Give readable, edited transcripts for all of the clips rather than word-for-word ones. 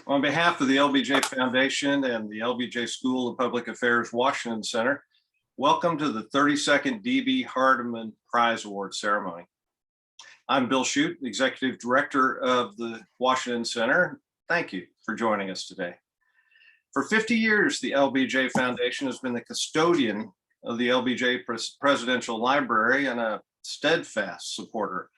On behalf of the LBJ Foundation and the LBJ School of Public Affairs Washington Center, welcome to the 32nd D.B. Hardeman Prize Award ceremony. I'm Bill Shute, Executive Director of the Washington Center. Thank you for joining us today. For 50 years, the LBJ Foundation has been the custodian of the LBJ Presidential Library and a steadfast supporter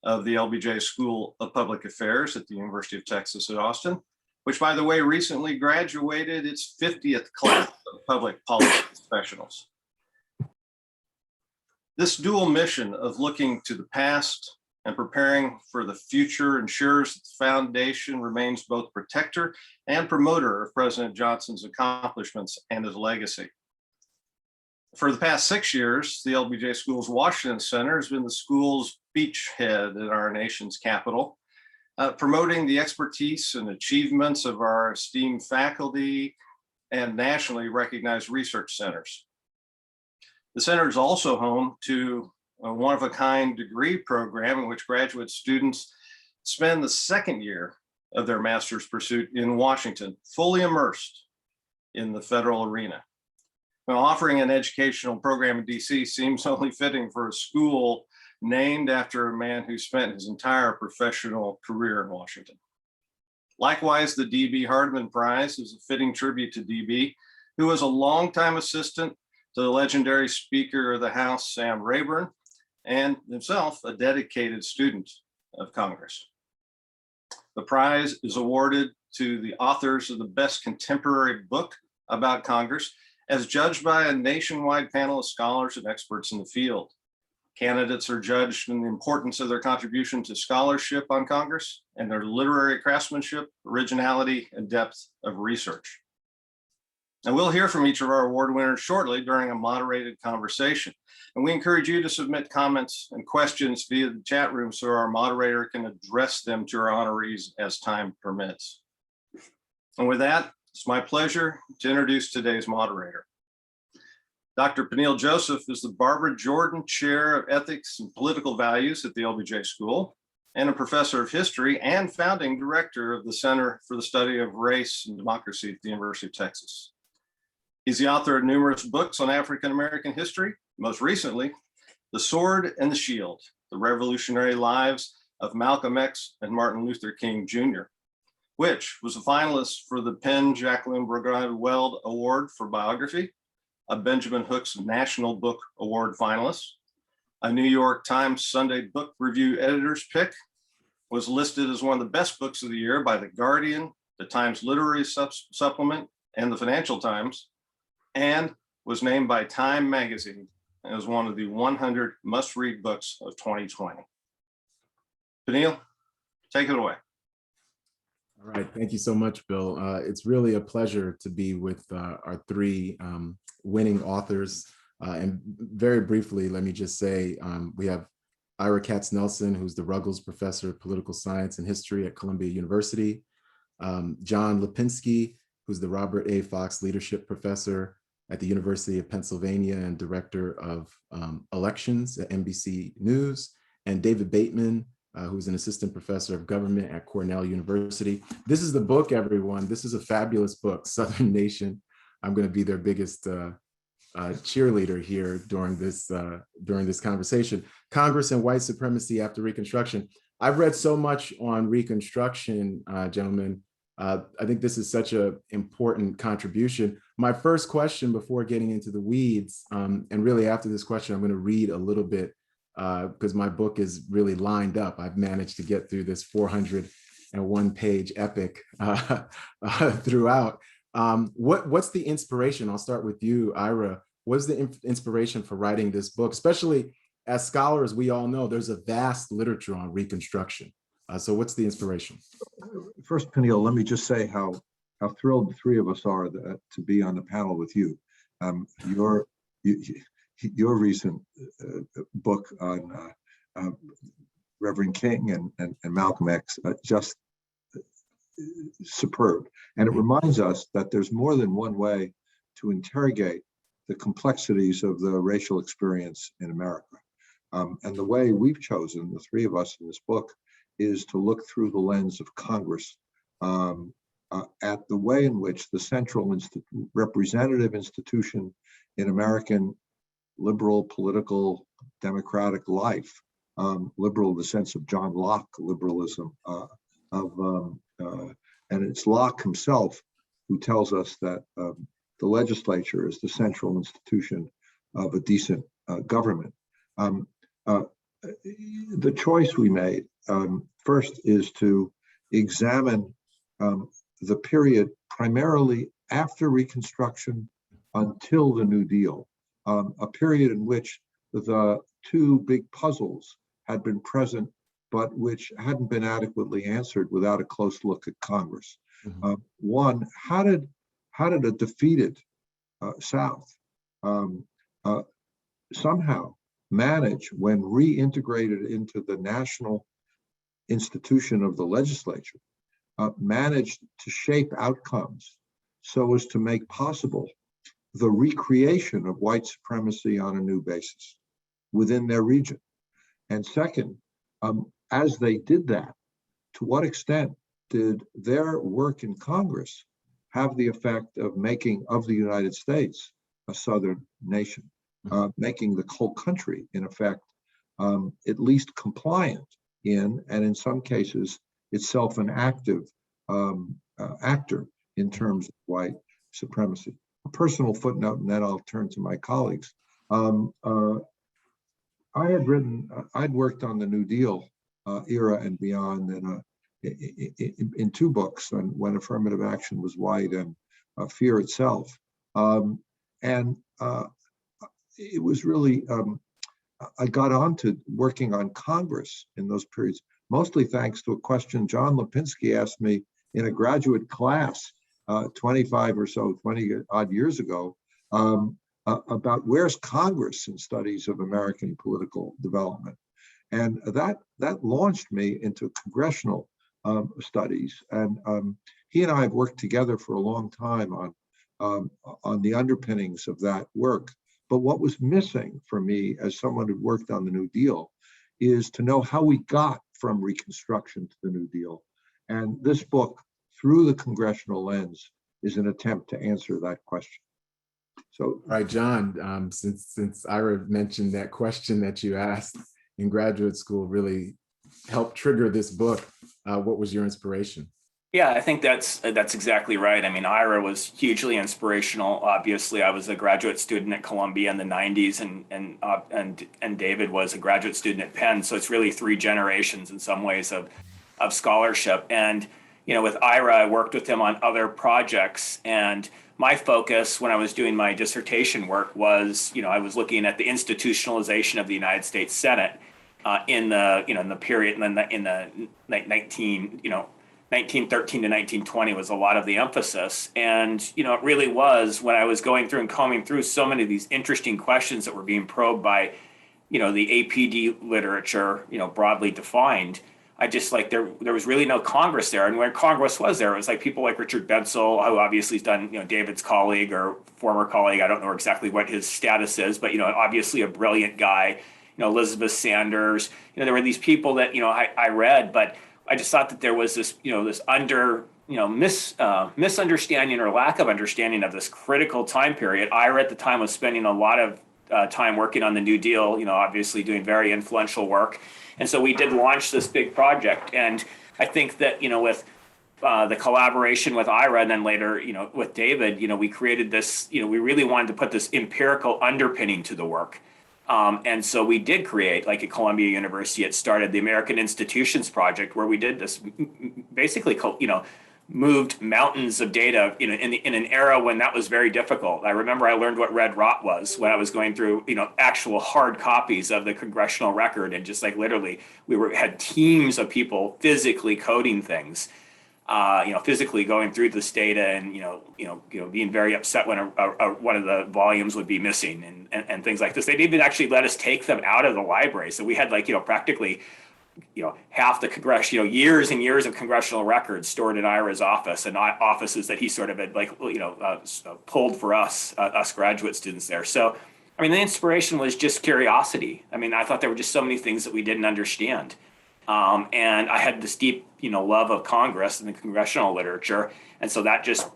of the LBJ School of Public Affairs at the University of Texas at Austin, which, by the way, recently graduated its 50th class of public policy professionals. This dual mission of looking to the past and preparing for the future ensures that the foundation remains both protector and promoter of President Johnson's accomplishments and his legacy. For the past 6 years, the LBJ School's Washington Center has been the school's beachhead at our nation's capital, promoting the expertise and achievements of our esteemed faculty and nationally recognized research centers. The center is also home to a one-of-a-kind degree program in which graduate students spend the second year of their master's pursuit in Washington, fully immersed in the federal arena. Now, offering an educational program in DC seems only fitting for a school named after a man who spent his entire professional career in Washington. Likewise, the D.B. Hardeman Prize is a fitting tribute to D.B., who was a longtime assistant to the legendary Speaker of the House, Sam Rayburn, and himself a dedicated student of Congress. The prize is awarded to the authors of the best contemporary book about Congress, as judged by a nationwide panel of scholars and experts in the field. Candidates are judged in the importance of their contribution to scholarship on Congress and their literary craftsmanship, originality, and depth of research. And we'll hear from each of our award winners shortly during a moderated conversation. And we encourage you to submit comments and questions via the chat room so our moderator can address them to our honorees as time permits. And with that, it's my pleasure to introduce today's moderator. Dr. Peniel Joseph is the Barbara Jordan Chair of Ethics and Political Values at the LBJ School and a professor of history and founding director of the Center for the Study of Race and Democracy at the University of Texas. He's the author of numerous books on African-American history, most recently, The Sword and the Shield, The Revolutionary Lives of Malcolm X and Martin Luther King Jr., which was a finalist for the Penn Jacqueline Brigade Weld Award for Biography, a Benjamin Hooks National Book Award finalist, a New York Times Sunday Book Review editor's pick, was listed as one of the best books of the year by The Guardian, the Times Literary Supplement, and the Financial Times, and was named by Time Magazine as one of the 100 must-read books of 2020. Peniel, take it away. All right, thank you so much, Bill. It's really a pleasure to be with our three winning authors. And very briefly, let me just say, we have Ira KATZNELSON, who's the Ruggles Professor of Political Science and History at Columbia University, John LAPINSKI, who's the Robert A. Fox Leadership Professor at the University of Pennsylvania and Director of Elections at NBC News, and David Bateman, who's an assistant professor of government at Cornell University. This is the book, everyone. This is a fabulous book, Southern Nation. I'm going to be their biggest cheerleader here during this conversation. Congress and White Supremacy After Reconstruction. I've read so much on Reconstruction, gentlemen. I think this is such an important contribution. My first question before getting into the weeds, and really after this question, I'm going to read a little bit because my book is really lined up. I've managed to get through this 401-page epic throughout. What's the inspiration? I'll start with you, Ira. What's the inspiration for writing this book? Especially as scholars, we all know there's a vast literature on Reconstruction. So what's the inspiration? First, Peniel, let me just say how thrilled the three of us are to be on the panel with you. Your recent book on Reverend King and Malcolm X, just superb. And it reminds us that there's more than one way to interrogate the complexities of the racial experience in America. And the way we've chosen, the three of us in this book, is to look through the lens of Congress at the way in which the central representative institution in American liberal political democratic life, liberal in the sense of John Locke liberalism, and it's Locke himself who tells us that the legislature is the central institution of a decent government. The choice we made first is to examine the period primarily after Reconstruction until the New Deal, a period in which the two big puzzles had been present, but which hadn't been adequately answered without a close look at Congress. Mm-hmm. One, how did a defeated South somehow manage, when reintegrated into the national institution of the legislature, managed to shape outcomes so as to make possible the recreation of white supremacy on a new basis within their region? And second, as they did that, to what extent did their work in Congress have the effect of making of the United States a Southern nation, making the whole country, in effect, at least compliant in, and in some cases, itself an active actor in terms of white supremacy? A personal footnote, and then I'll turn to my colleagues. I'd worked on the New Deal era and beyond in two books, on When Affirmative Action Was White and Fear Itself. And it was really, I got on to working on Congress in those periods, mostly thanks to a question John Lapinski asked me in a graduate class 20 odd years ago, about where's Congress in studies of American political development. And that launched me into congressional studies. And he and I have worked together for a long time on the underpinnings of that work. But what was missing for me, as someone who worked on the New Deal, is to know how we got from Reconstruction to the New Deal. And this book, through the congressional lens, is an attempt to answer that question. So, all right, John, since Ira mentioned that question that you asked in graduate school really helped trigger this book, what was your inspiration? Yeah, I think that's exactly right. I mean, Ira was hugely inspirational. Obviously, I was a graduate student at Columbia in the 90s, and David was a graduate student at Penn. So it's really three generations in some ways of scholarship. And with Ira, I worked with him on other projects, and my focus when I was doing my dissertation work was, I was looking at the institutionalization of the United States Senate in the period, and then in the 1913 to 1920 was a lot of the emphasis. And, it really was, when I was going through and combing through so many of these interesting questions that were being probed by, the APD literature, broadly defined, I just there was really no Congress there. And when Congress was there, it was people like Richard Bensel, who obviously has done, David's colleague or former colleague. I don't know exactly what his status is, but, obviously a brilliant guy, Elizabeth Sanders. There were these people that, I read, but I just thought that there was this, this misunderstanding or lack of understanding of this critical time period. Ira at the time was spending a lot of time working on the New Deal, obviously doing very influential work. And so we did launch this big project. And I think that, with the collaboration with Ira and then later, with David, we created this, we really wanted to put this empirical underpinning to the work. And so we did create, at Columbia University, it started the American Institutions Project, where we did this, basically, moved mountains of data in an era when that was very difficult. I remember I learned what red rot was when I was going through, actual hard copies of the Congressional record, and just literally had teams of people physically coding things. Physically going through this data and, being very upset when one of the volumes would be missing and things like this. They didn't even actually let us take them out of the library. So we had practically, half the congressional, years and years of congressional records stored in Ira's office, and offices that he sort of had pulled for us graduate students there. So, the inspiration was just curiosity. I thought there were just so many things that we didn't understand. And I had this deep, love of Congress and the congressional literature. And so that just,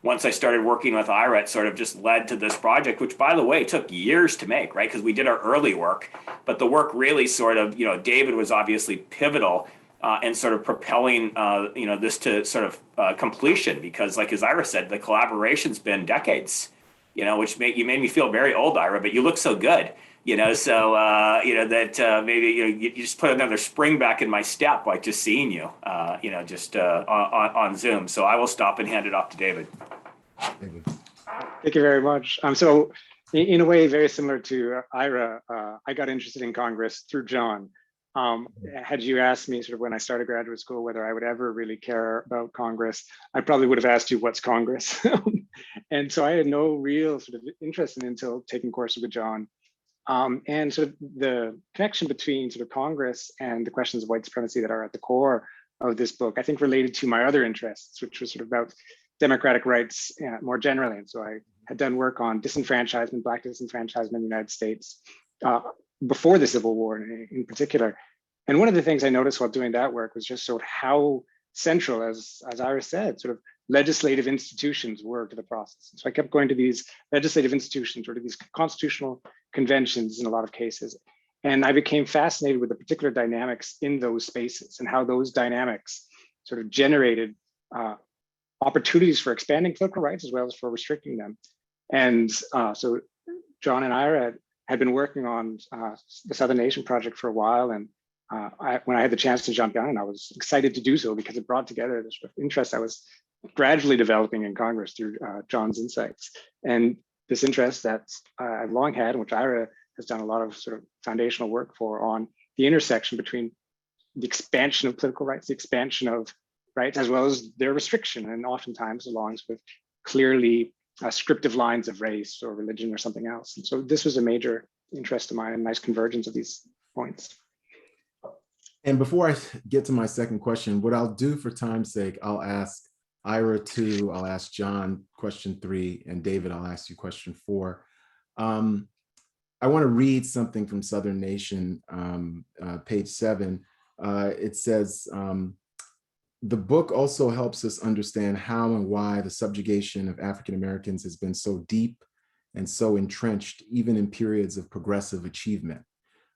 once I started working with IRA, it sort of just led to this project, which, by the way, took years to make, right? Because we did our early work, but the work really sort of, David was obviously pivotal in sort of propelling, this to sort of completion. Because, like as Ira said, the collaboration's been decades, which you made me feel very old, Ira, but you look so good. So that maybe you just put another spring back in my step, like just seeing you, just on Zoom. So I will stop and hand it off to David. Thank you very much. So in a way, very similar to Ira, I got interested in Congress through John. Had you asked me sort of when I started graduate school whether I would ever really care about Congress, I probably would have asked you what's Congress. And so I had no real sort of interest in it until taking courses with John. And sort of the connection between sort of Congress and the questions of white supremacy that are at the core of this book, I think related to my other interests, which was sort of about democratic rights more generally. And so I had done work on disenfranchisement, Black disenfranchisement in the United States before the Civil War in particular. And one of the things I noticed while doing that work was just sort of how central, as Ira said, sort of legislative institutions were to the process. So I kept going to these legislative institutions or to these constitutional conventions in a lot of cases. And I became fascinated with the particular dynamics in those spaces and how those dynamics sort of generated opportunities for expanding political rights as well as for restricting them. And so John and Ira had been working on the Southern Nation Project for a while. And when I had the chance to jump in, I was excited to do so because it brought together this sort of interest I was gradually developing in Congress through John's insights. And this interest that I've long had, and which Ira has done a lot of sort of foundational work for, on the intersection between the expansion of political rights, the expansion of rights, as well as their restriction, and oftentimes along with clearly scriptive lines of race or religion or something else. And so this was a major interest of mine, and nice convergence of these points. And before I get to my second question, what I'll do for time's sake, I'll ask Ira 2, I'll ask John question 3, and David, I'll ask you question 4. I want to read something from Southern Nation, page 7. It says, the book also helps us understand how and why the subjugation of African Americans has been so deep and so entrenched, even in periods of progressive achievement.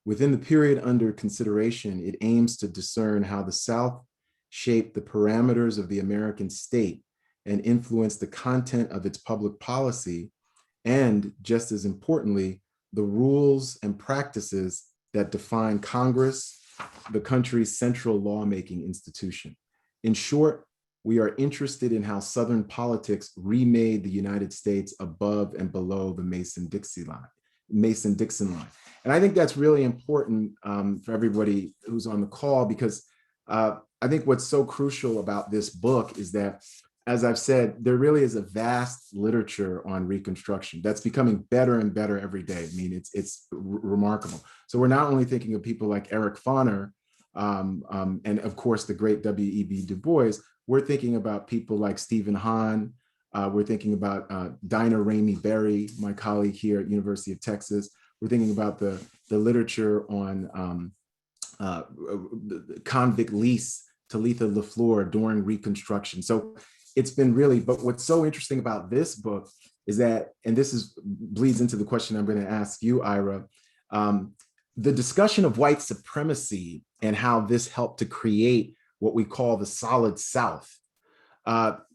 Within the period under consideration, it aims to discern how the South shaped the parameters of the American state and influenced the content of its public policy, and just as importantly, the rules and practices that define Congress, the country's central lawmaking institution. In short, we are interested in how Southern politics remade the United States above and below the Mason-Dixon line. And I think that's really important for everybody who's on the call, because I think what's so crucial about this book is that, as I've said, there really is a vast literature on Reconstruction that's becoming better and better every day. I mean, it's remarkable. So we're not only thinking of people like Eric Foner, and of course, the great W.E.B. Du Bois, we're thinking about people like Stephen Hahn. We're thinking about Dinah Ramey Berry, my colleague here at University of Texas. We're thinking about the literature on convict lease, Talitha LaFleur during Reconstruction. So it's been really, but what's so interesting about this book is that, and this bleeds into the question I'm going to ask you, Ira, the discussion of white supremacy and how this helped to create what we call the solid South.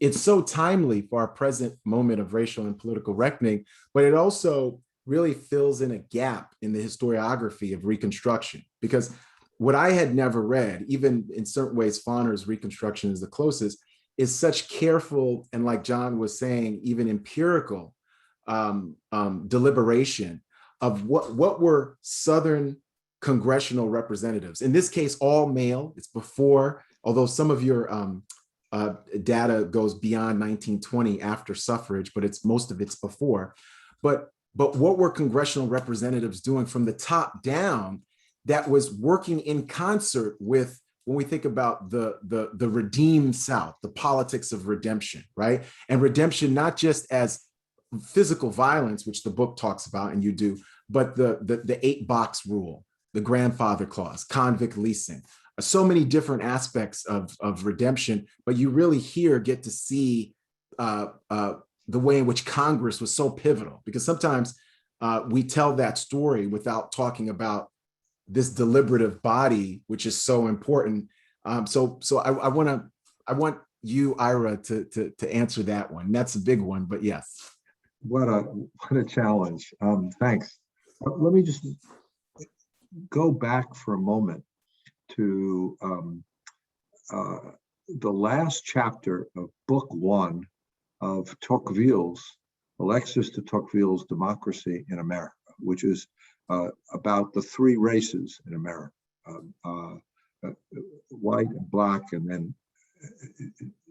It's so timely for our present moment of racial and political reckoning, but it also really fills in a gap in the historiography of Reconstruction, because what I had never read, even in certain ways, Foner's Reconstruction is the closest, is such careful, and like John was saying, even empirical deliberation of what were Southern congressional representatives. In this case, all male. It's before, although some of your data goes beyond 1920 after suffrage, but most of it's before. But what were congressional representatives doing from the top down that was working in concert with, when we think about the redeemed South, the politics of redemption, right? And redemption, not just as physical violence, which the book talks about, and you do, but the 8-box rule, the grandfather clause, convict leasing, so many different aspects of redemption, but you really here get to see the way in which Congress was so pivotal, because sometimes we tell that story without talking about this deliberative body, which is so important. So I want you, Ira, to answer that one. That's a big one, but yes. What a challenge. Thanks. Let me just go back for a moment to the last chapter of book 1 of Tocqueville's, Alexis de Tocqueville's Democracy in America, which is about the 3 races in America, white and black, and then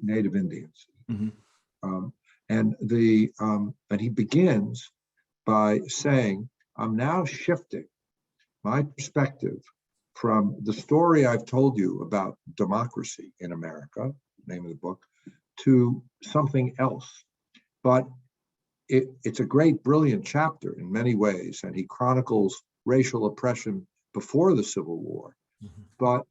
Native Indians. Mm-hmm. And he begins by saying, I'm now shifting my perspective from the story I've told you about democracy in America, name of the book, to something else. But it's a great, brilliant chapter in many ways, and he chronicles racial oppression before the Civil War. Mm-hmm. But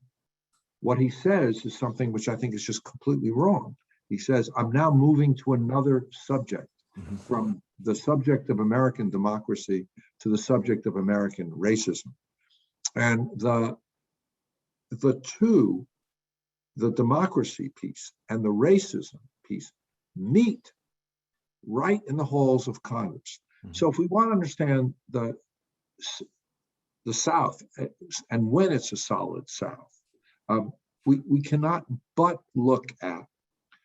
what he says is something which I think is just completely wrong. He says, I'm now moving to another subject, mm-hmm. from the subject of American democracy to the subject of American racism. And the two, the democracy piece and the racism piece, meet right in the halls of Congress. Mm-hmm. So if we want to understand the South and when it's a solid South, we cannot but look at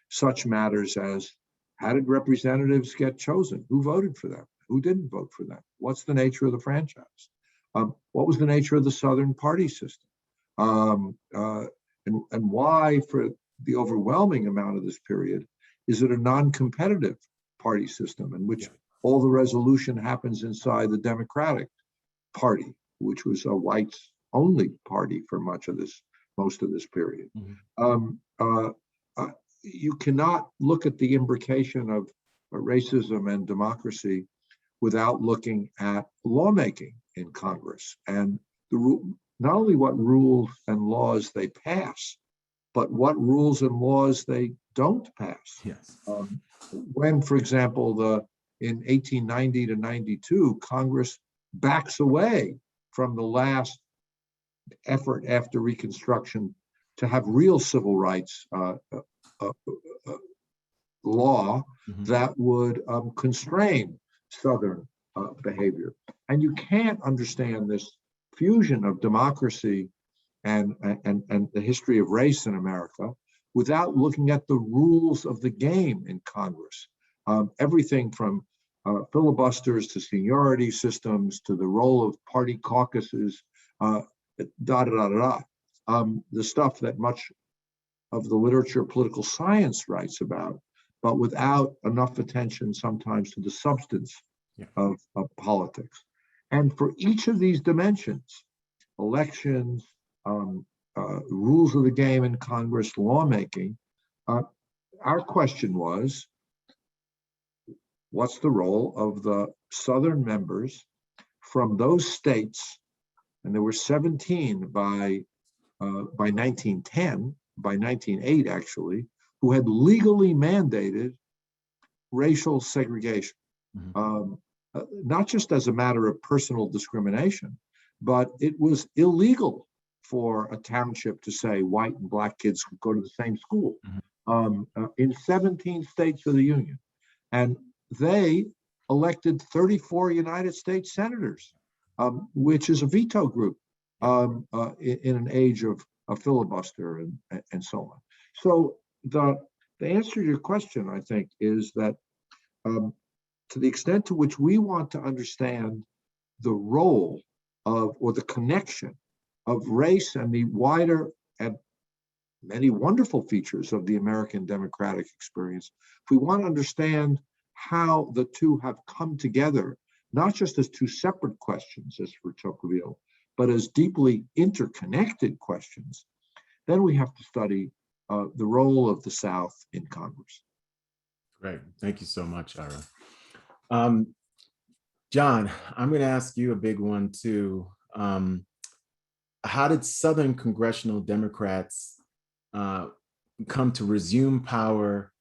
such matters as, how did representatives get chosen? Who voted for them? Who didn't vote for them? What's the nature of the franchise? What was the nature of the Southern party system? And why, for the overwhelming amount of this period, is it a non-competitive party system in which all the resolution happens inside the Democratic Party, which was a whites-only party for most of this period? Mm-hmm. You cannot look at the imbrication of racism and democracy without looking at lawmaking in Congress and not only what rules and laws they pass, but what rules and laws they don't pass. Yes. When, for example, in 1890 to 92, Congress backs away from the last effort after Reconstruction to have real civil rights law, mm-hmm. that would constrain Southern behavior. And you can't understand this fusion of democracy and the history of race in America without looking at the rules of the game in Congress. Everything from filibusters to seniority systems to the role of party caucuses, the stuff that much of the literature political science writes about, but without enough attention sometimes to the substance of politics. And for each of these dimensions, elections, rules of the game in Congress, lawmaking, our question was, what's the role of the Southern members from those states, and there were 17 by 1910, by 1908 actually, who had legally mandated racial segregation, mm-hmm. Not just as a matter of personal discrimination, but it was illegal for a township to say white and black kids could go to the same school, mm-hmm. In 17 states of the Union. And they elected 34 United States senators, which is a veto group in an age of filibuster and so on. So the answer to your question, I think, is that to the extent to which we want to understand the role of, or the connection of race and the wider and many wonderful features of the American democratic experience, if we want to understand how the two have come together, not just as two separate questions, as for Tocqueville, but as deeply interconnected questions, then we have to study the role of the South in Congress. Great. Thank you so much, Ira. John, I'm going to ask you a big one too. how did Southern congressional Democrats come to resume power,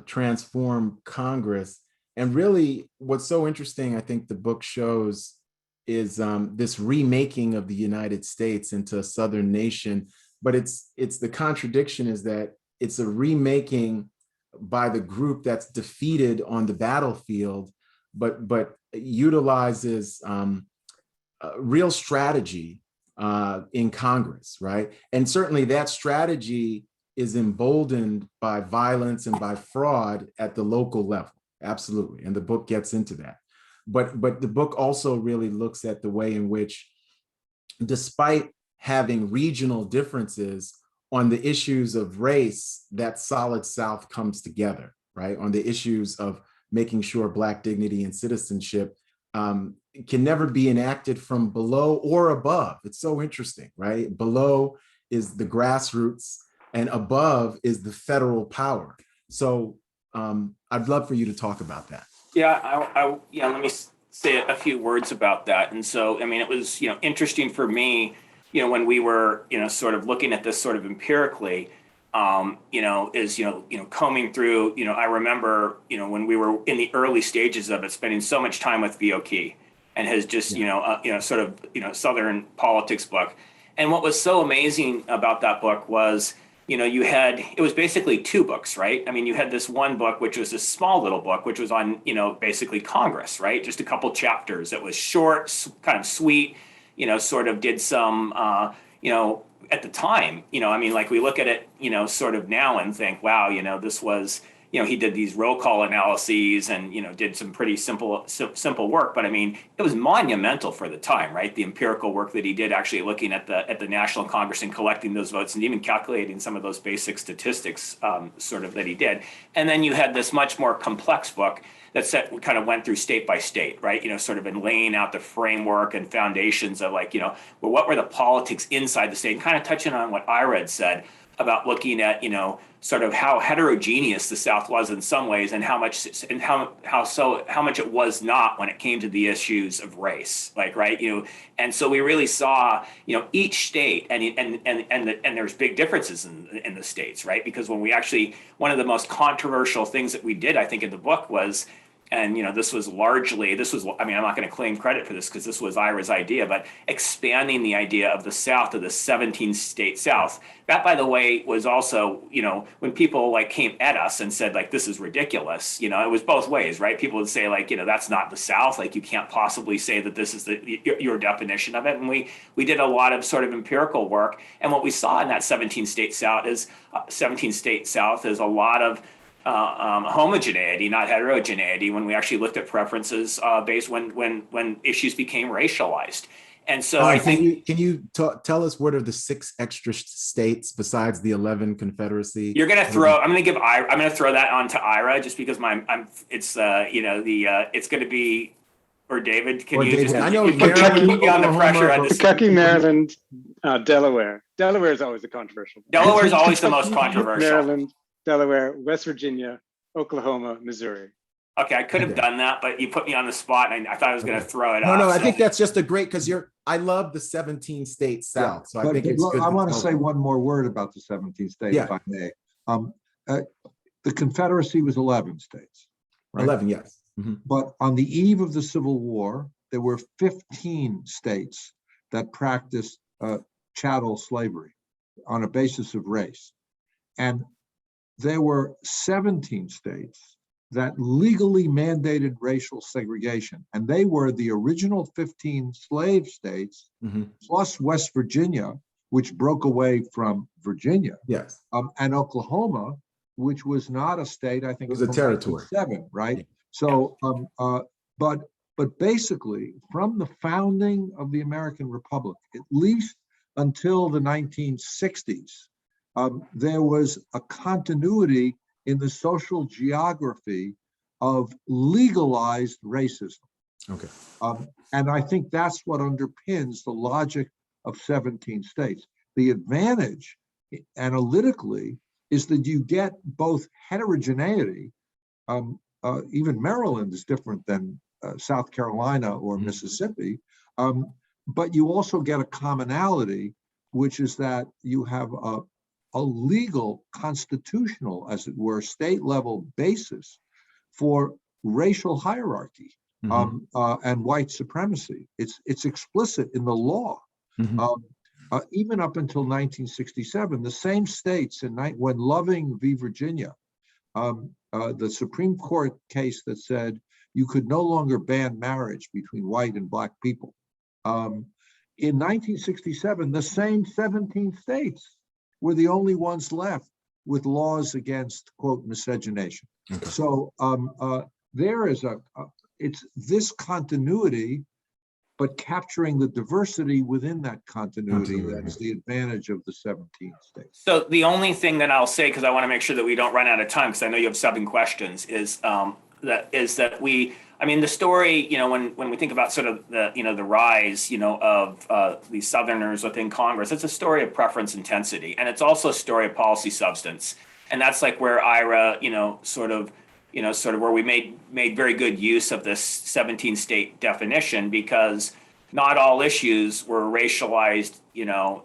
transform Congress? And really, what's so interesting, I think the book shows, is this remaking of the United States into a Southern nation. But it's the contradiction is that it's a remaking by the group that's defeated on the battlefield, but utilizes real strategy in Congress, right? And certainly that strategy is emboldened by violence and by fraud at the local level. Absolutely. And the book gets into that. But the book also really looks at the way in which, despite having regional differences on the issues of race, that solid South comes together, right? On the issues of making sure Black dignity and citizenship can never be enacted from below or above. It's so interesting, right? Below is the grassroots and above is the federal power. So I'd love for you to talk about that. Yeah, let me say a few words about that. And so, I mean, it was, interesting for me, when we were, sort of looking at this sort of empirically, combing through, I remember, when we were in the early stages of it, spending so much time with Vioki and his just, sort of, Southern politics book. And what was so amazing about that book was, it was basically two books, right? I mean, you had this one book, which was a small little book, which was on, basically Congress, right? Just a couple chapters. It was short, kind of sweet, sort of did some, at the time, I mean, like we look at it, sort of now and think, wow, this was, he did these roll call analyses and, did some pretty simple work. But I mean, it was monumental for the time, right? The empirical work that he did, actually looking at the National Congress and collecting those votes and even calculating some of those basic statistics sort of that he did. And then you had this much more complex book that kind of went through state by state, right? Sort of in laying out the framework and foundations of like, well, what were the politics inside the state, and kind of touching on what Ira had said about looking at, sort of how heterogeneous the South was in some ways, and how much it was not when it came to the issues of race, like, right? And so we really saw, each state, and there's big differences in the states, right? Because when we actually, one of the most controversial things that we did, I think, in the book was, and this was, I mean, I'm not going to claim credit for this because this was Ira's idea, but expanding the idea of the South, of the 17-state South. That, by the way, was also, when people like came at us and said like, this is ridiculous, it was both ways, right? People would say like, that's not the South. Like, you can't possibly say that this is your definition of it. And we did a lot of sort of empirical work. And what we saw in that 17-state South is a lot of homogeneity, not heterogeneity, when we actually looked at preferences based when issues became racialized. And so can you tell us what are the 6 extra states besides the 11 Confederacy? I'm going to throw that onto Ira just because it's going to be, or David, can you David, just, I know Maryland, on the pressure on this. Kentucky, Maryland, Delaware. Delaware is always a controversial. Delaware is always the most controversial. Maryland, Delaware, West Virginia, Oklahoma, Missouri. Okay, I could have done that, but you put me on the spot, and I thought I was going to throw it out. No, I think that's just a great, because I love the 17-state South. Yeah, so I think it's good. I want to say one more word about the 17 states, if I may. The Confederacy was 11 states. Right? 11, yes. Mm-hmm. But on the eve of the Civil War, there were 15 states that practiced chattel slavery on a basis of race. And there were 17 states that legally mandated racial segregation. And they were the original 15 slave states, plus West Virginia, which broke away from Virginia. Yes. And Oklahoma, which was not a state, I think it was a territory. 7, right? So, but basically, from the founding of the American Republic, at least until the 1960s, there was a continuity in the social geography of legalized racism. Okay. And I think that's what underpins the logic of 17 states. The advantage analytically is that you get both heterogeneity. Even Maryland is different than South Carolina or Mississippi, but you also get a commonality, which is that you have a legal, constitutional, as it were, state level basis for racial hierarchy and white supremacy. It's explicit in the law. Even up until 1967, the same states when Loving v. Virginia, the Supreme Court case that said you could no longer ban marriage between white and black people. In 1967, the same 17 states were the only ones left with laws against, quote, miscegenation. Okay. So there is it's this continuity, but capturing the diversity within that continuity, that's the advantage of the 17 states. So the only thing that I'll say, because I want to make sure that we don't run out of time, because I know you have 7 questions, is that I mean, the story, when we think about sort of the rise, of these Southerners within Congress, it's a story of preference intensity, and it's also a story of policy substance. And that's like where IRA, sort of where we made very good use of this 17 state definition, because not all issues were racialized,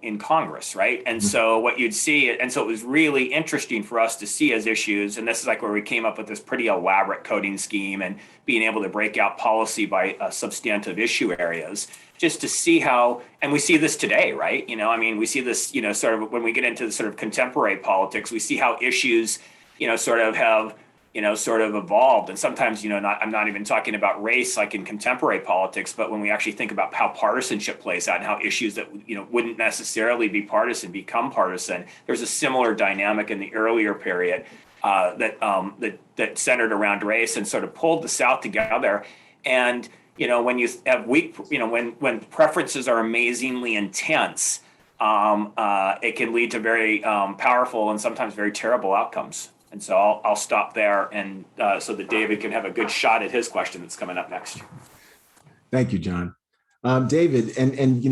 in Congress, right? And so what you'd see, and so it was really interesting for us to see as issues, and this is like where we came up with this pretty elaborate coding scheme and being able to break out policy by substantive issue areas, just to see how, and we see this today, right? I mean, we see this, sort of when we get into the sort of contemporary politics, we see how issues, sort of have, sort of evolved. And sometimes, I'm not even talking about race like in contemporary politics, but when we actually think about how partisanship plays out and how issues that, wouldn't necessarily be partisan become partisan, there's a similar dynamic in the earlier period that centered around race and sort of pulled the South together. And, when you have weak, when preferences are amazingly intense, it can lead to very powerful and sometimes very terrible outcomes. And so I'll stop there, and so that David can have a good shot at his question that's coming up next. Thank you, John. David, and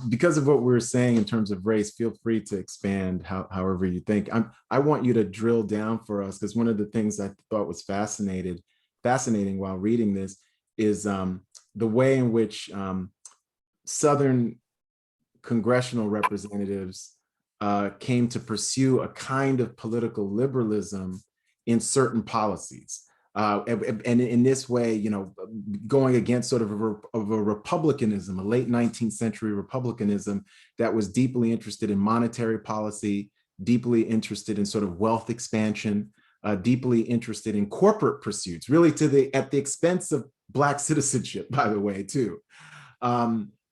because of what we were saying in terms of race, feel free to expand however you think. I want you to drill down for us, because one of the things I thought was fascinating while reading this is the way in which Southern congressional representatives came to pursue a kind of political liberalism in certain policies. And in this way, going against sort of a republicanism, a late 19th century republicanism that was deeply interested in monetary policy, deeply interested in sort of wealth expansion, deeply interested in corporate pursuits, really at the expense of Black citizenship, by the way, too.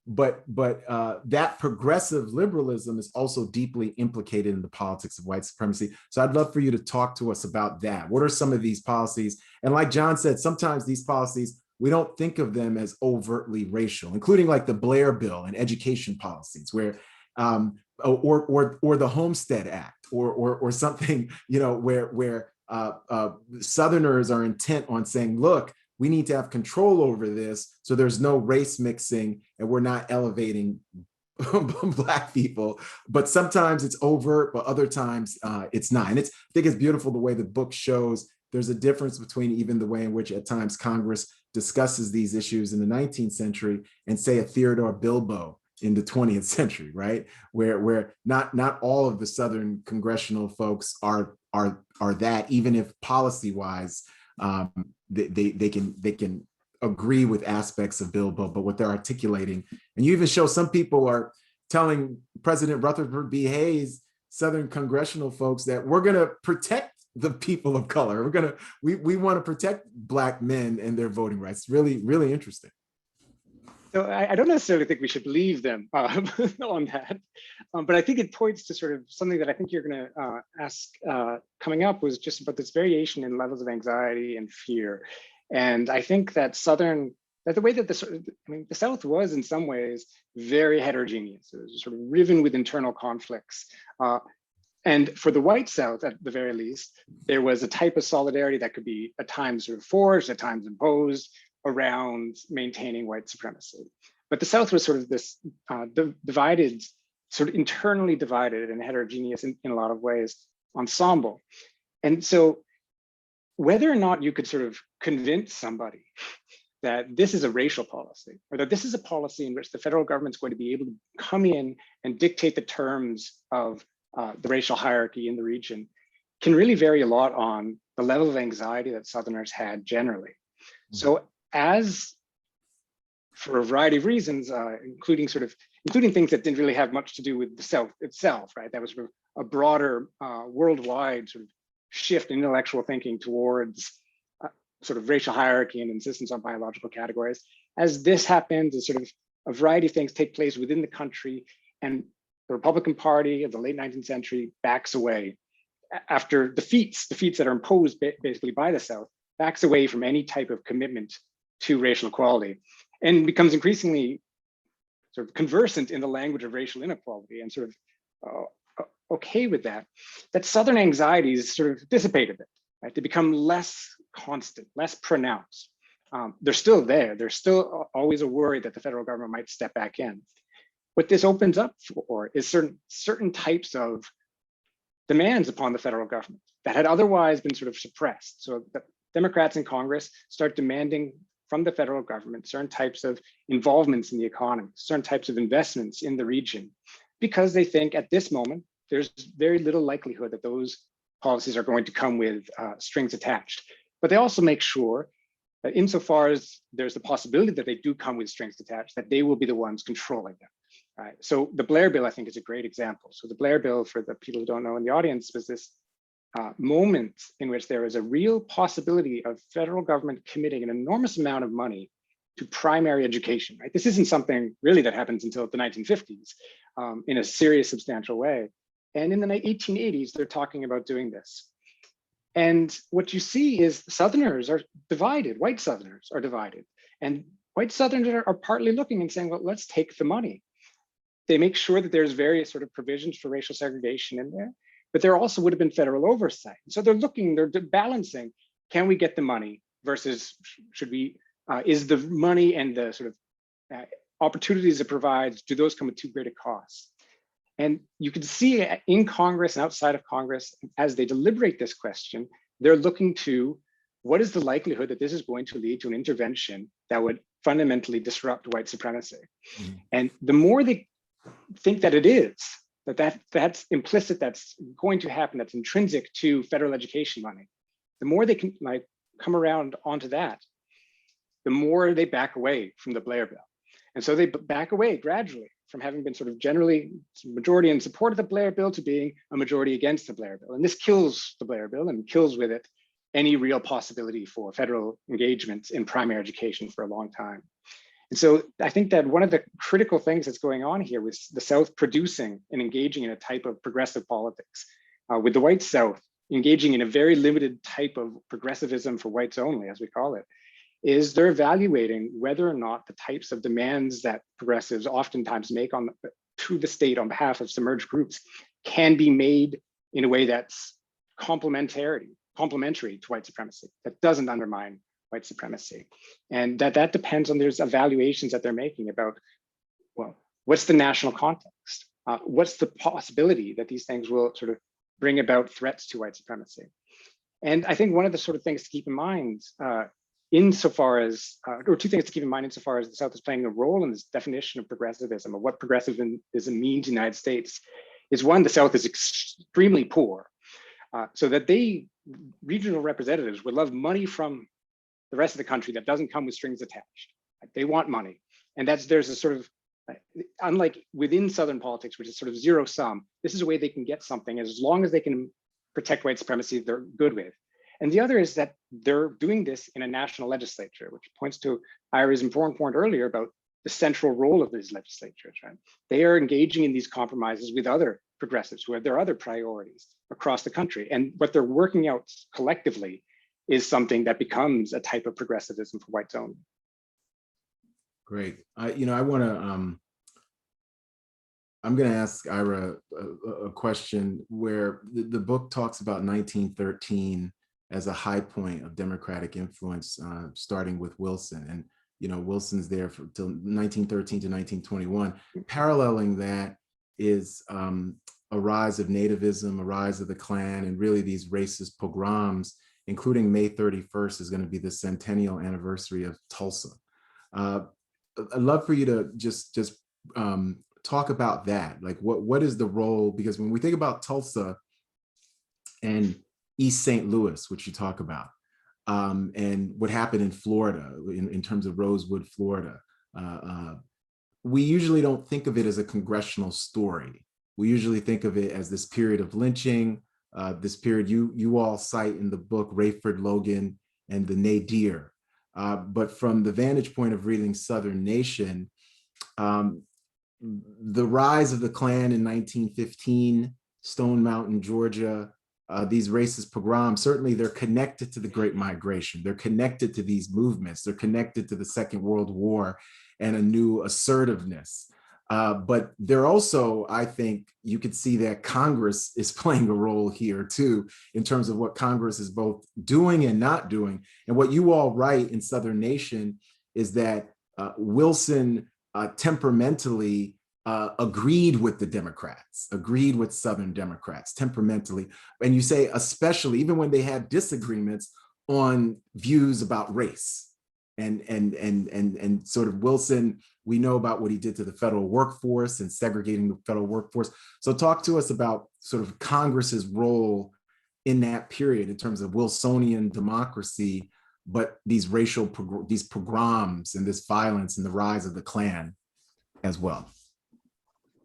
But that progressive liberalism is also deeply implicated in the politics of white supremacy. So I'd love for you to talk to us about that. What are some of these policies? And like John said, sometimes these policies, we don't think of them as overtly racial, including like the Blair Bill and education policies, where or the Homestead Act, or something, where Southerners are intent on saying, look, we need to have control over this, so there's no race mixing and we're not elevating Black people. But sometimes it's overt, but other times it's not. And I think it's beautiful the way the book shows there's a difference between even the way in which at times Congress discusses these issues in the 19th century and, say, a Theodore Bilbo in the 20th century, right? Where not all of the Southern congressional folks are that, even if policy-wise, they can agree with aspects of Bilbo, but what they're articulating. And you even show some people are telling President Rutherford B. Hayes, Southern congressional folks, that we're going to protect the people of color. We want to protect Black men and their voting rights. Really, really interesting. So I don't necessarily think we should believe them on that, but I think it points to sort of something that I think you're going to ask coming up, was just about this variation in levels of anxiety and fear. And I think that the way that the South was in some ways very heterogeneous. It was sort of riven with internal conflicts. And for the white South, at the very least, there was a type of solidarity that could be at times sort of forged, at times imposed, around maintaining white supremacy. But the South was sort of this divided, sort of internally divided and heterogeneous in a lot of ways ensemble. And so whether or not you could sort of convince somebody that this is a racial policy, or that this is a policy in which the federal government's going to be able to come in and dictate the terms of the racial hierarchy in the region, can really vary a lot on the level of anxiety that Southerners had generally. So as, for a variety of reasons, including things that didn't really have much to do with the South itself, right? That was sort of a broader worldwide sort of shift in intellectual thinking towards sort of racial hierarchy and insistence on biological categories. As this happens, sort of a variety of things take place within the country, and the Republican Party of the late 19th century backs away after defeats that are imposed basically by the South, backs away from any type of commitment to racial equality, and becomes increasingly sort of conversant in the language of racial inequality, and sort of okay with that. That Southern anxieties sort of dissipate a bit, right? They become less constant, less pronounced. They're still there. There's still always a worry that the federal government might step back in. What this opens up for is certain types of demands upon the federal government that had otherwise been sort of suppressed. So the Democrats in Congress start demanding from the federal government certain types of involvements in the economy, certain types of investments in the region, because they think at this moment, there's very little likelihood that those policies are going to come with strings attached. But they also make sure that insofar as there's the possibility that they do come with strings attached, that they will be the ones controlling them. Right. So the Blair Bill, I think, is a great example. So the Blair Bill, for the people who don't know in the audience, was this moment in which there is a real possibility of federal government committing an enormous amount of money to primary education. Right. This isn't something really that happens until the 1950s in a serious, substantial way. And in the 1880s, they're talking about doing this. And what you see is Southerners are divided. White Southerners are divided, and white Southerners are partly looking and saying, well, let's take the money. They make sure that there's various sort of provisions for racial segregation in there, but there also would have been federal oversight. So they're balancing, can we get the money versus should we, is the money and the sort of opportunities it provides, do those come with too great a cost? And you can see in Congress and outside of Congress, as they deliberate this question, they're looking to what is the likelihood that this is going to lead to an intervention that would fundamentally disrupt white supremacy? Mm-hmm. And the more they think that it is, that's implicit, that's going to happen, that's intrinsic to federal education money, the more they can come around onto that, the more they back away from the Blair Bill. And so they back away gradually from having been sort of generally majority in support of the Blair Bill to being a majority against the Blair Bill. And this kills the Blair Bill and kills with it any real possibility for federal engagement in primary education for a long time. And so I think that one of the critical things that's going on here was the South producing and engaging in a type of progressive politics, with the white South engaging in a very limited type of progressivism for whites only, as we call it, is they're evaluating whether or not the types of demands that progressives oftentimes make to the state on behalf of submerged groups can be made in a way that's complementary to white supremacy, that doesn't undermine white supremacy. And that depends on there's evaluations that they're making about, well, what's the national context? What's the possibility that these things will sort of bring about threats to white supremacy? And I think one of the sort of things to keep in mind insofar as, or two things to keep in mind insofar as the South is playing a role in this definition of progressivism, of what progressivism means in the United States, is one, the South is extremely poor. So that regional representatives would love money from the rest of the country that doesn't come with strings attached. They want money. And there's a sort of, unlike within Southern politics, which is sort of zero sum, this is a way they can get something as long as they can protect white supremacy, they're good with. And the other is that they're doing this in a national legislature, which points to Ira's important point earlier about the central role of these legislatures, right? They are engaging in these compromises with other progressives who have their other priorities across the country. And what they're working out collectively is something that becomes a type of progressivism for whites only. Great. I want to, I'm going to ask Ira a question where the book talks about 1913 as a high point of Democratic influence, starting with Wilson. And, Wilson's there till 1913 to 1921. Paralleling that is a rise of nativism, a rise of the Klan, and really these racist pogroms including May 31st is going to be the centennial anniversary of Tulsa. I'd love for you to just talk about that. Like, what is the role? Because when we think about Tulsa and East St. Louis, which you talk about, and what happened in Florida in terms of Rosewood, Florida, we usually don't think of it as a congressional story. We usually think of it as this period of lynching, this period you all cite in the book, Rayford Logan and the Nadir. But from the vantage point of reading Southern Nation, the rise of the Klan in 1915, Stone Mountain, Georgia, these racist pogroms, certainly they're connected to the Great Migration. They're connected to these movements. They're connected to the Second World War and a new assertiveness. But they're also, I think you could see that Congress is playing a role here too, in terms of what Congress is both doing and not doing. And what you all write in Southern Nation is that Wilson temperamentally agreed with the Democrats, agreed with Southern Democrats temperamentally. And you say, especially even when they had disagreements on views about race. And sort of Wilson, we know about what he did to the federal workforce and segregating the federal workforce. So talk to us about sort of Congress's role in that period in terms of Wilsonian democracy, but these these pogroms and this violence and the rise of the Klan as well.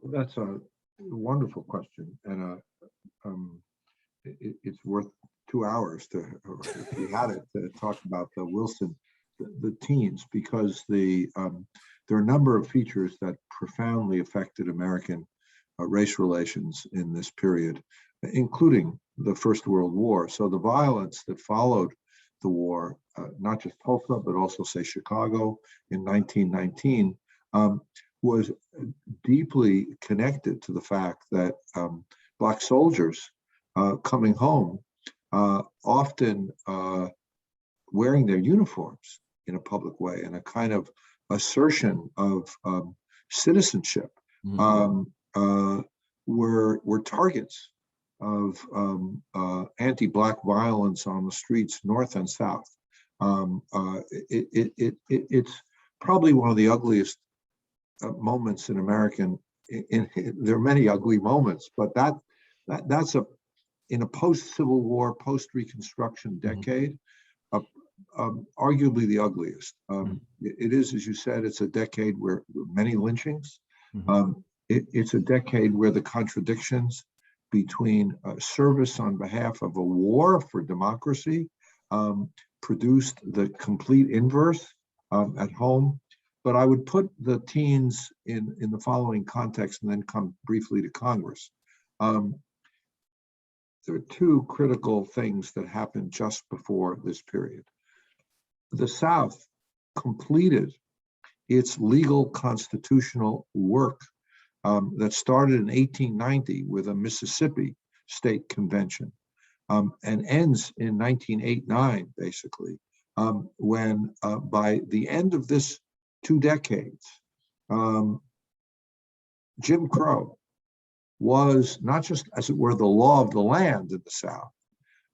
That's a wonderful question, and it's worth 2 hours to, or if we had it, to talk about the Wilson, the teens, because there are a number of features that profoundly affected American race relations in this period, including the First World War. So the violence that followed the war, not just Tulsa, but also, say, Chicago in 1919, was deeply connected to the fact that Black soldiers coming home, often wearing their uniforms in a public way, and a kind of assertion of citizenship, were targets of anti-Black violence on the streets, north and south. It's probably one of the ugliest moments in American. There are many ugly moments, but that's in a post-Civil War, post-Reconstruction decade, arguably the ugliest. It is, as you said, it's a decade where many lynchings. It's a decade where the contradictions between service on behalf of a war for democracy produced the complete inverse at home. But I would put the teens in the following context and then come briefly to Congress. There are two critical things that happened just before this period. The South completed its legal constitutional work that started in 1890 with a Mississippi state convention and ends in 1989, basically, when by the end of this 2 decades, Jim Crow was not just, as it were, the law of the land in the South.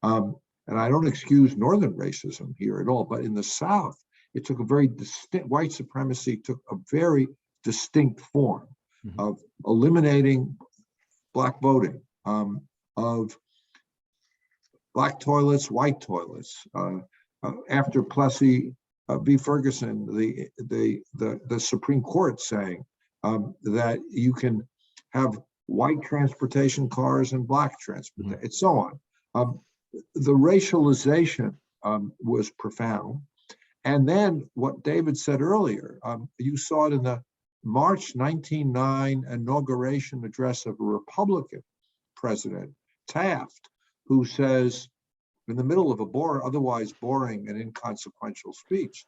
And I don't excuse Northern racism here at all, but in the South, it took a very distinct, white supremacy took a very distinct form of eliminating Black voting, of Black toilets, white toilets. After Plessy v. Ferguson, the Supreme Court saying that you can have white transportation cars and Black transportation, and so on. The racialization was profound. And then what David said earlier, you saw it in the March 1909 inauguration address of a Republican president, Taft, who says, in the middle of a otherwise boring and inconsequential speech,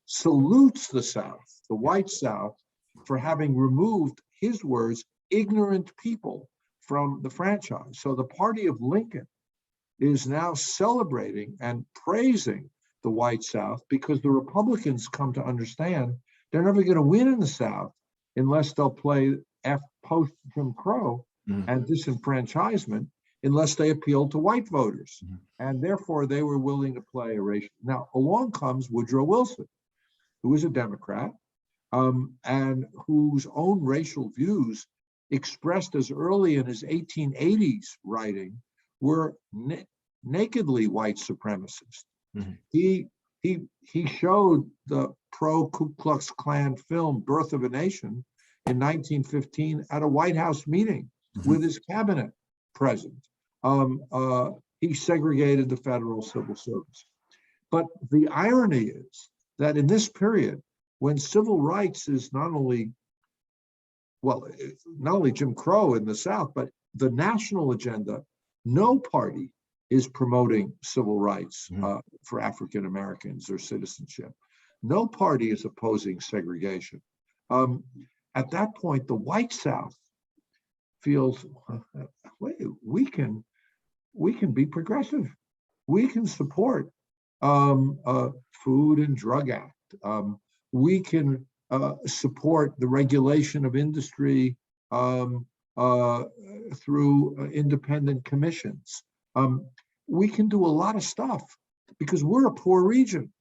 salutes the South, the white South, for having removed, his words, ignorant people from the franchise. So the party of Lincoln is now celebrating and praising the white South because the Republicans come to understand they're never going to win in the South unless they'll play post Jim Crow and disenfranchisement unless they appealed to white voters. Mhm. And therefore, they were willing to play a racial. Now, along comes Woodrow Wilson, who was a Democrat, and whose own racial views, expressed as early in his 1880s writing, were nakedly white supremacist. Mhm. He showed the pro-Ku Klux Klan film Birth of a Nation in 1915 at a White House meeting with his cabinet present. He segregated the federal civil service. But the irony is that in this period, when civil rights is not only Jim Crow in the South, but the national agenda, no party is promoting civil rights for African Americans or citizenship. No party is opposing segregation. At that point, the white South feels, wait, we can be progressive. We can support Food and Drug Act. We can support the regulation of industry through independent commissions. We can do a lot of stuff because we're a poor region.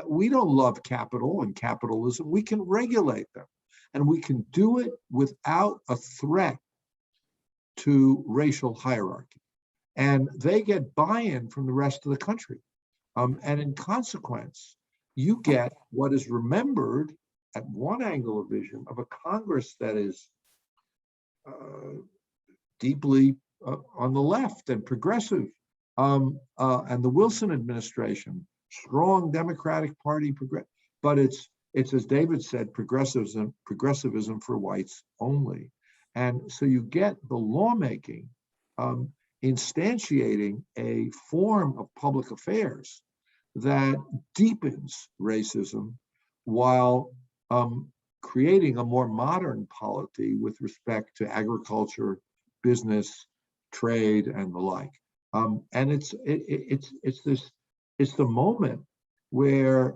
We don't love capital and capitalism. We can regulate them, and we can do it without a threat to racial hierarchy. And they get buy-in from the rest of the country. And in consequence, you get what is remembered at one angle of vision of a Congress that is deeply on the left and progressive. And the Wilson administration, strong Democratic Party, but it's as David said, progressivism for whites only. And so you get the lawmaking instantiating a form of public affairs that deepens racism while creating a more modern polity with respect to agriculture, business, trade, and the like. And it's the moment where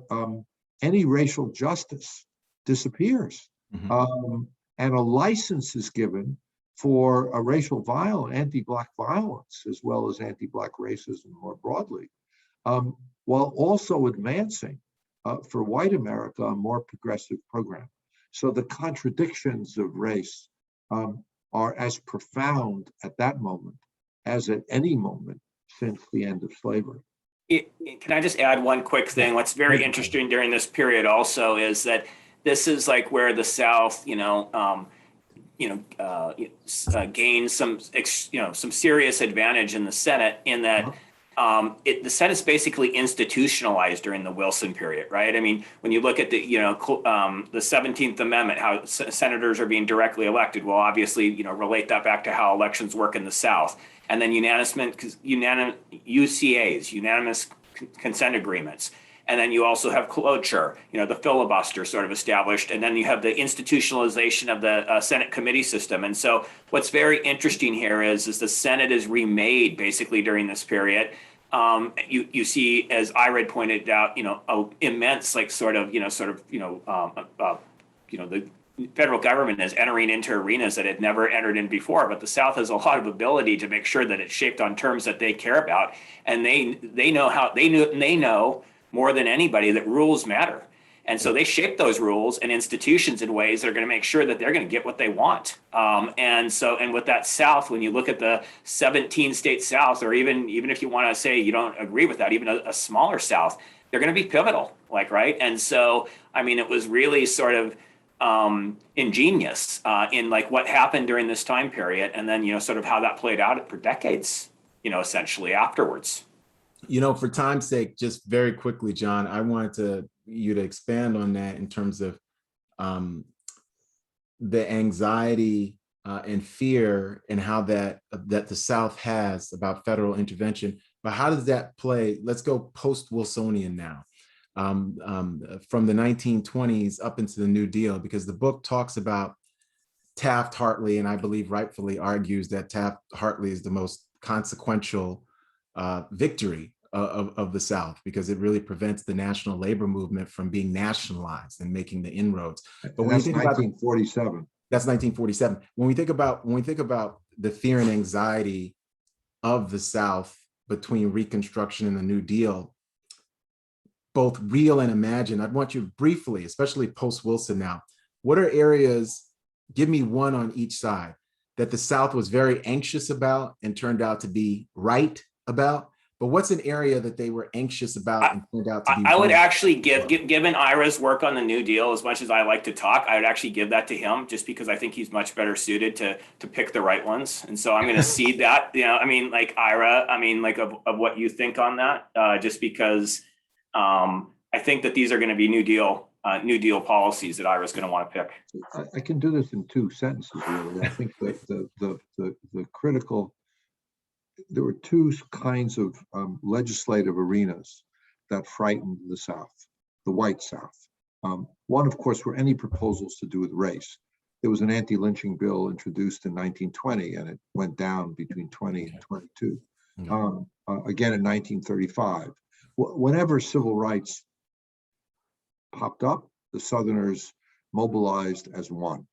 any racial justice disappears, and a license is given for a racial violence, anti-Black violence, as well as anti-Black racism more broadly, while also advancing for white America a more progressive program. So the contradictions of race are as profound at that moment as at any moment since the end of slavery. Can I just add one quick thing? What's very interesting during this period also is that this is like where the South, gained some serious advantage in the Senate, in that the Senate's basically institutionalized during the Wilson period, right? I mean, when you look at the 17th Amendment, how senators are being directly elected, well, obviously, relate that back to how elections work in the South. And then unanimous UCAs, unanimous consent agreements. And then you also have cloture, the filibuster sort of established. And then you have the institutionalization of the Senate committee system. And so what's very interesting here is the Senate is remade basically during this period. You see, as Ira pointed out, immense the federal government is entering into arenas that it never entered in before, but the South has a lot of ability to make sure that it's shaped on terms that they care about, and they know more than anybody that rules matter, and so they shape those rules and institutions in ways that are going to make sure that they're going to get what they want. And with that South, when you look at the 17-state South, or even if you want to say you don't agree with that, even a smaller South, they're going to be pivotal, right? And so, I mean, it was really sort of ingenious in what happened during this time period, and then sort of how that played out for decades, essentially afterwards. For time's sake, just very quickly, John, I wanted you to expand on that in terms of the anxiety and fear and how that the South has about federal intervention. But how does that play? Let's go post-Wilsonian now. From the 1920s up into the New Deal, because the book talks about Taft-Hartley, and I believe rightfully argues that Taft-Hartley is the most consequential victory of the South, because it really prevents the national labor movement from being nationalized and making the inroads. But when that's you think 1947. That's 1947. When we think about the fear and anxiety of the South between Reconstruction and the New Deal, both real and imagined. I'd want you briefly, especially post-Wilson now, what are areas, give me one on each side, that the South was very anxious about and turned out to be right about? But what's an area that they were anxious about and turned out to be I would right actually given Ira's work on the New Deal, as much as I like to talk, I would actually give that to him, just because I think he's much better suited to pick the right ones. And so I'm going to cede that, I mean, like Ira, I mean, like of what you think on that, just because I think that these are going to be New Deal policies that Ira's going to want to pick. I can do this in 2 sentences, really. I think that the critical, there were 2 kinds of legislative arenas that frightened the South, the white South. One, of course, were any proposals to do with race. There was an anti-lynching bill introduced in 1920, and it went down between 20 and 22. Again, in 1935. Whenever civil rights popped up, the Southerners mobilized as one.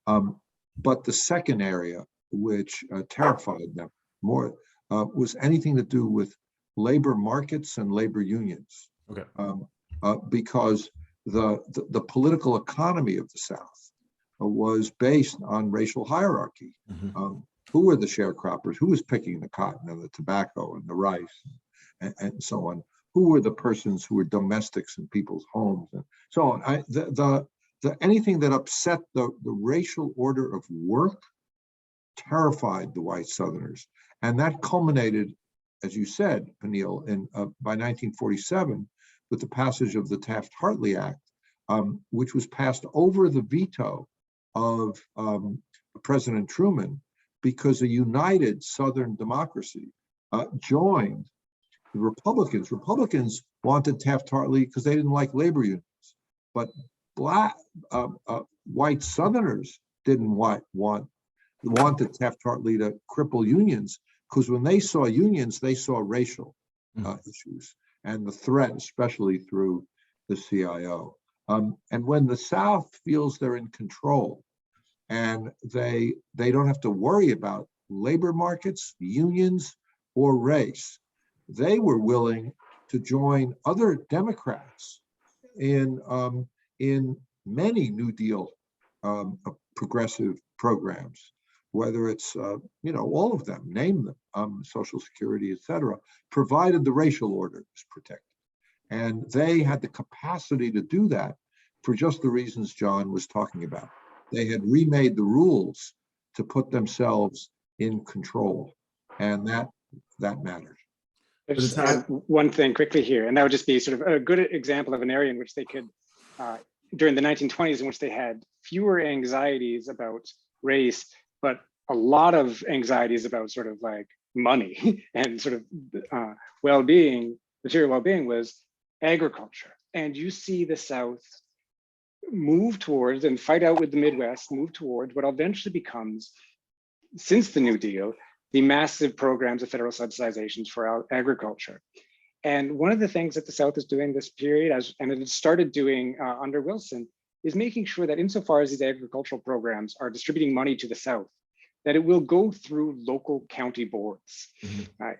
But the second area, which terrified them more, was anything to do with labor markets and labor unions. Okay. Because the political economy of the South was based on racial hierarchy. Who were the sharecroppers? Who was picking the cotton and the tobacco and the rice and so on? Who were the persons who were domestics in people's homes and so on? Anything that upset the racial order of work terrified the white Southerners. And that culminated, as you said, Peniel, by 1947 with the passage of the Taft-Hartley Act, which was passed over the veto of President Truman, because a united Southern democracy joined the Republicans. Republicans wanted Taft-Hartley because they didn't like labor unions, but white Southerners didn't wanted Taft-Hartley to cripple unions, because when they saw unions, they saw racial issues and the threat, especially through the CIO. And when the South feels they're in control and they don't have to worry about labor markets, unions, or race, they were willing to join other Democrats in many New Deal progressive programs, whether it's all of them, name them, Social Security, et cetera, provided the racial order is protected. And they had the capacity to do that for just the reasons John was talking about. They had remade the rules to put themselves in control, and that mattered. Just add one thing quickly here, and that would just be sort of a good example of an area in which they could, during the 1920s, in which they had fewer anxieties about race, but a lot of anxieties about sort of like money and sort of well-being, material well-being, was agriculture. And you see the South move towards and fight out with the Midwest, move towards what eventually becomes, since the New Deal, the massive programs of federal subsidizations for agriculture. And one of the things that the South is doing this period, and it started doing under Wilson, is making sure that insofar as these agricultural programs are distributing money to the South, that it will go through local county boards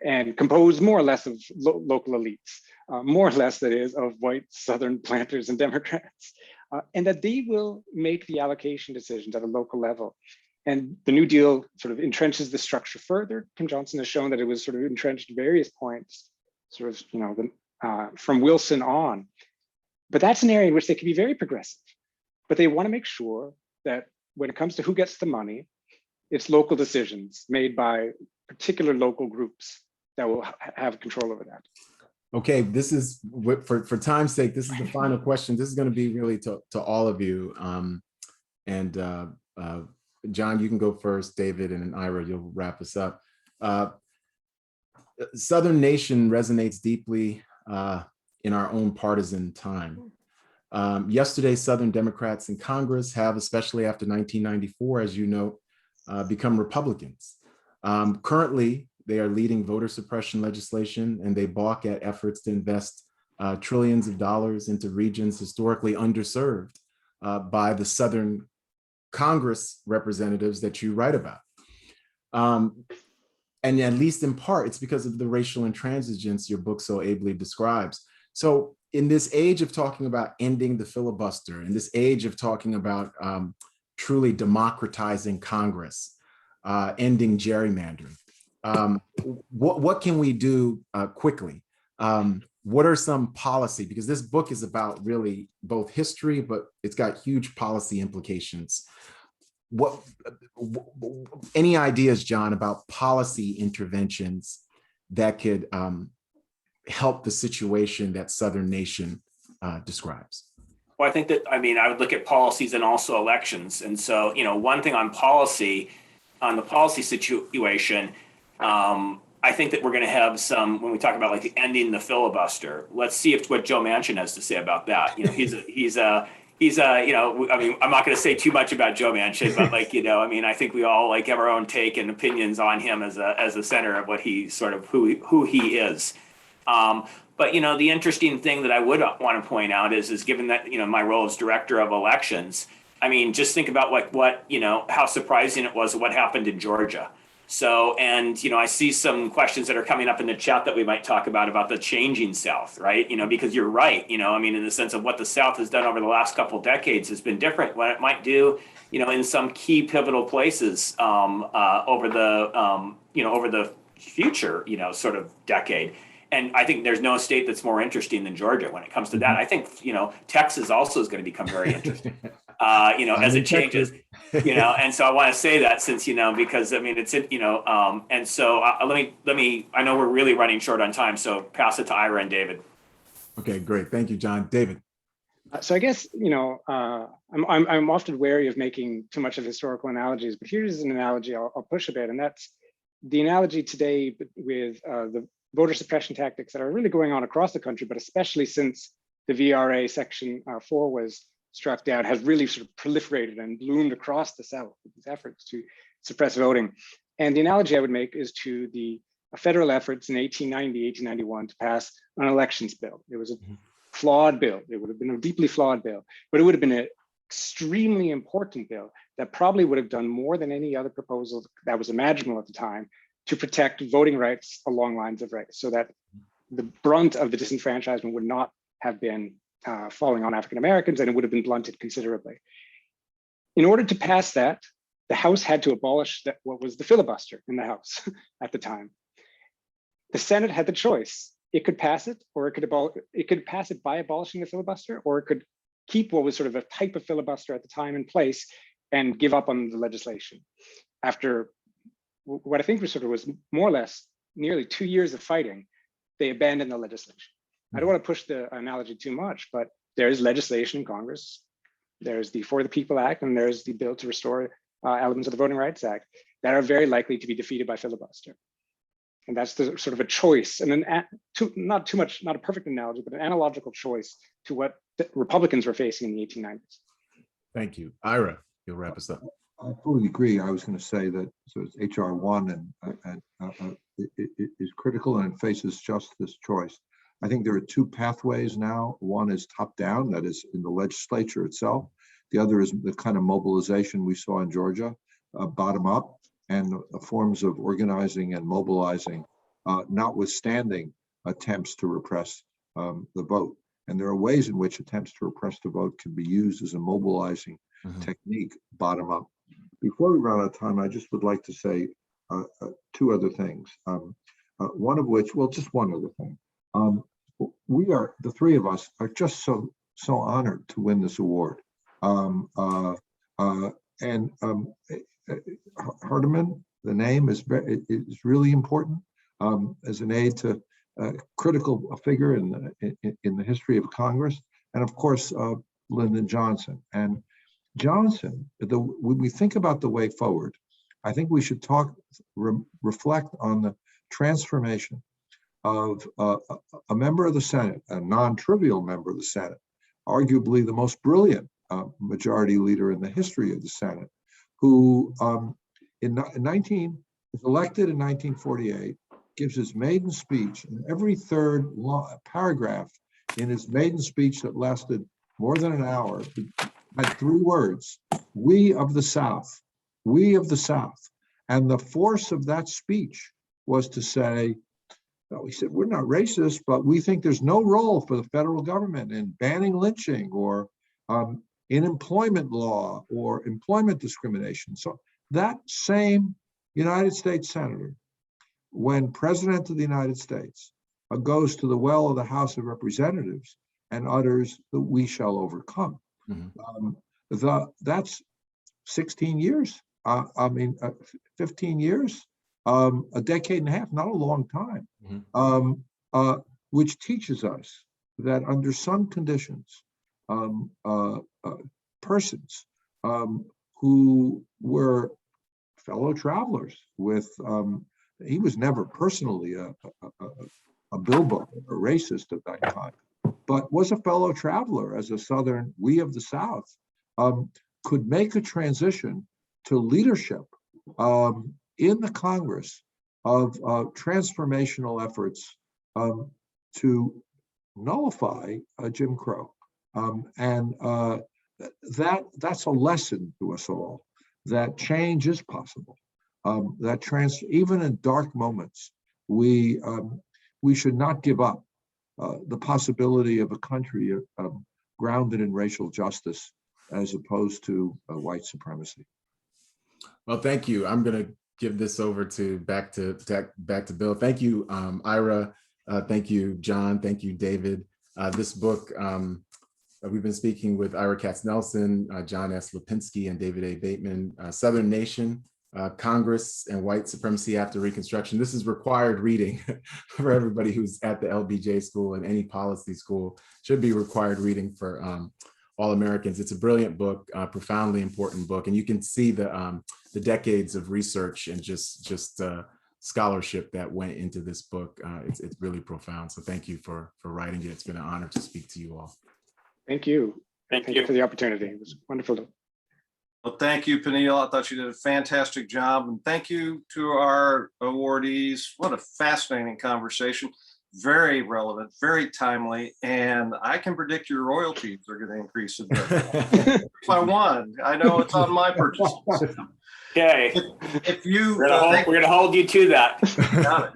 and composed more or less of local elites, more or less, that is, of white Southern planters and Democrats, and that they will make the allocation decisions at a local level. And the New Deal sort of entrenches the structure further. Kim Johnson has shown that it was sort of entrenched at various points, sort of, from Wilson on. But that's an area in which they can be very progressive. But they want to make sure that when it comes to who gets the money, it's local decisions made by particular local groups that will have control over that. Okay, this is, for time's sake, this is the final question. This is going to be really to all of you. John, you can go first, David, and then Ira, you'll wrap us up. Southern nation resonates deeply in our own partisan time. Yesterday, Southern Democrats in Congress have, especially after 1994, as you know, become Republicans. Currently, they are leading voter suppression legislation, and they balk at efforts to invest trillions of dollars into regions historically underserved by the Southern Congress representatives that you write about. And at least in part, it's because of the racial intransigence your book so ably describes. So in this age of talking about ending the filibuster, in this age of talking about truly democratizing Congress, ending gerrymandering, what can we do quickly? What are some policy, because this book is about really both history, but it's got huge policy implications. Any ideas, John, about policy interventions that could help the situation that Southern Nation describes? Well, I think that, I mean, I would look at policies and also elections. And so, you know, one thing on policy, on the policy situation, I think that we're going to have some, when we talk about like ending the filibuster, let's see what Joe Manchin has to say about that. You know, he's you know, I mean, I'm not going to say too much about Joe Manchin, but like, you know, I mean, I think we all like have our own take and opinions on him as a center of what he sort of, who he is. But, you know, the interesting thing that I would want to point out is given that, you know, my role as director of elections, I mean, just think about what, you know, how surprising it was what happened in Georgia. So, and, you know, I see some questions that are coming up in the chat that we might talk about the changing South, right? You know, because you're right, you know, I mean, in the sense of what the South has done over the last couple of decades has been different. What it might do, you know, in some key pivotal places over the future, you know, sort of decade. And I think there's no state that's more interesting than Georgia when it comes to that. I think, you know, Texas also is going to become very interesting, you know, as it changes, you know. And so I want to say that since, you know, because I mean, it's, you know, and so let me, I know we're really running short on time, so pass it to Ira and David. Okay, great. Thank you, John. David. So I guess, you know, I'm often wary of making too much of historical analogies, but here's an analogy I'll push a bit, and that's the analogy today with the voter suppression tactics that are really going on across the country, but especially since the VRA Section 4 was struck down, has really sort of proliferated and bloomed across the South with these efforts to suppress voting. And the analogy I would make is to the federal efforts in 1890, 1891 to pass an elections bill. It was a flawed bill. It would have been a deeply flawed bill, but it would have been an extremely important bill that probably would have done more than any other proposal that was imaginable at the time to protect voting rights along lines of race, so that the brunt of the disenfranchisement would not have been falling on African Americans, and it would have been blunted considerably. In order to pass that, the House had to abolish what was the filibuster in the House at the time. The Senate had the choice. It could pass it, or it could pass it by abolishing the filibuster, or it could keep what was sort of a type of filibuster at the time in place and give up on the legislation. After what I think was more or less nearly 2 years of fighting, they abandoned the legislation. I don't want to push the analogy too much, but there is legislation in Congress. There's the For the People Act, and there's the bill to restore elements of the Voting Rights Act that are very likely to be defeated by filibuster. And that's the sort of a choice, and not a perfect analogy, but an analogical choice to what the Republicans were facing in the 1890s. Thank you. Ira, you'll wrap us up. I fully agree. I was going to say that HR 1 is critical, and it faces just this choice. I think there are two pathways now. One is top down, that is in the legislature itself. The other is the kind of mobilization we saw in Georgia, bottom up, and forms of organizing and mobilizing, notwithstanding attempts to repress the vote. And there are ways in which attempts to repress the vote can be used as a mobilizing technique, bottom up. Before we run out of time, I just would like to say two other things. One of which, well, just one other thing. We are, the three of us are just so honored to win this award. Hardeman, the name is really important as an aid to a critical figure in the history of Congress, and of course Lyndon Johnson. And Johnson, when we think about the way forward, I think we should reflect on the transformation of a member of the Senate, a non-trivial member of the Senate, arguably the most brilliant majority leader in the history of the Senate, who was elected in 1948, gives his maiden speech, and every third paragraph in his maiden speech that lasted more than an hour had three words: "We of the South, we of the South." And the force of that speech was to say, we said, we're not racist, but we think there's no role for the federal government in banning lynching or in employment law or employment discrimination. So that same United States Senator, when President of the United States goes to the well of the House of Representatives and utters that we shall overcome. That's 16 years. 15 years, a decade and a half, not a long time, which teaches us that under some conditions, persons who were fellow travelers with, he was never personally a billboard or racist at that time, but was a fellow traveler as a Southern, we of the South, could make a transition to leadership in the Congress of transformational efforts to nullify Jim Crow. That's a lesson to us all, that change is possible. Even in dark moments, we should not give up the possibility of a country grounded in racial justice as opposed to white supremacy. Well, thank you. I'm going to give this over back to Bill. Thank you, Ira. Thank you, John. Thank you, David. This book, we've been speaking with Ira Katznelson, John S. Lapinski, and David A. Bateman, Southern Nation, Congress and White Supremacy After Reconstruction. This is required reading for everybody who's at the LBJ school, and any policy school should be required reading for all Americans. It's a brilliant book, profoundly important book, and you can see the decades of research and just scholarship that went into this book. It's really profound. So thank you for writing it. It's been an honor to speak to you all. Thank you. Thank you for the opportunity. It was wonderful. Well, thank you, Peniel. I thought you did a fantastic job. And thank you to our awardees. What a fascinating conversation. Very relevant, very timely. And I can predict your royalties are going to increase a bit. If I won, I know it's on my purchase. Okay. If you, we're gonna hold you to that. Got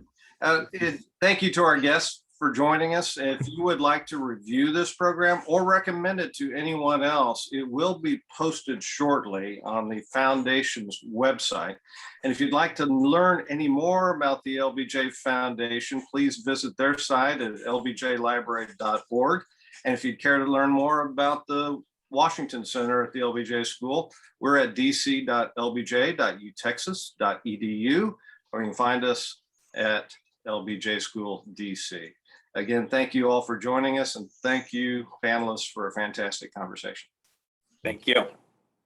it. Thank you to our guests for joining us. If you would like to review this program or recommend it to anyone else, it will be posted shortly on the Foundation's website. And if you'd like to learn any more about the LBJ Foundation, please visit their site at lbjlibrary.org. And if you'd care to learn more about the Washington Center at the LBJ School, we're at dc.lbj.utexas.edu, or you can find us at LBJ School DC. Again, thank you all for joining us, and thank you, panelists, for a fantastic conversation. Thank you.